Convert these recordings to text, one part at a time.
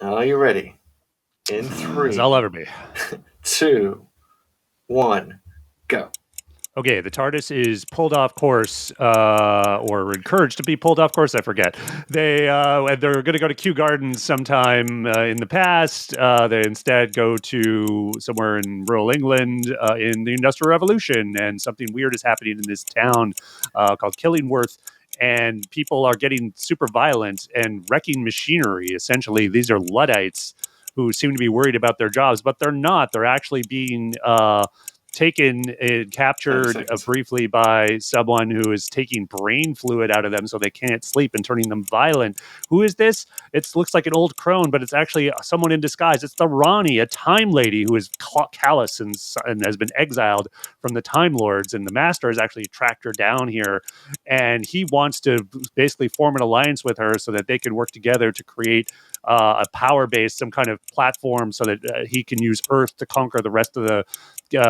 Are you ready? In As I'll three, ever be. 2, 1, go. Okay, the TARDIS is pulled off course, or encouraged to be pulled off course. I forget. They're going to go to Kew Gardens sometime in the past. They instead go to somewhere in rural England in the Industrial Revolution, and something weird is happening in this town called Killingworth. And people are getting super violent and wrecking machinery. Essentially, these are Luddites who seem to be worried about their jobs, but they're not. They're actually being taken and captured briefly by someone who is taking brain fluid out of them so they can't sleep and turning them violent. Who is this? It looks like an old crone, but it's actually someone in disguise. It's the Rani, a time lady who is callous and has been exiled from the Time Lords. And the Master has actually tracked her down here. And he wants to basically form an alliance with her so that they can work together to create a power base, some kind of platform so that he can use Earth to conquer the rest of the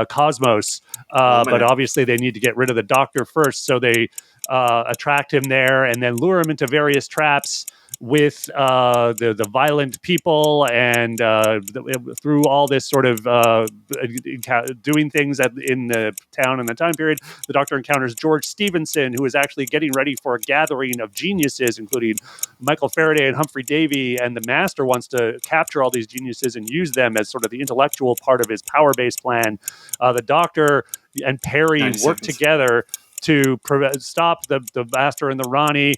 cosmos. But obviously, they need to get rid of the Doctor first, so they attract him there and then lure him into various traps with the violent people and through all this sort of doing things in the town in the time period. The Doctor encounters George Stevenson, who is actually getting ready for a gathering of geniuses, including Michael Faraday and Humphrey Davy, and the Master wants to capture all these geniuses and use them as sort of the intellectual part of his power-based plan. The Doctor and Perry work together to stop the Master and the Rani.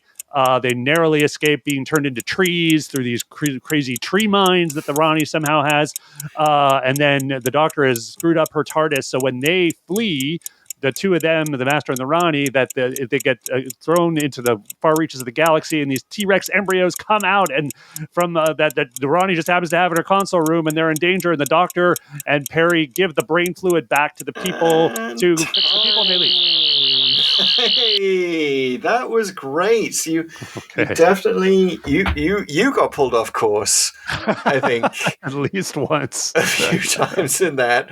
They narrowly escape being turned into trees through these crazy tree mines that the Rani somehow has. And then the Doctor has screwed up her TARDIS. So when they flee, the two of them, the Master and the Rani, that they get thrown into the far reaches of the galaxy, and these T-Rex embryos come out, and from that the Rani just happens to have in her console room, and they're in danger. And the Doctor and Perry give the brain fluid back to the people to fix the people, and they leave. Hey, that was great. So you definitely you got pulled off course, I think. At least once. A few times in that.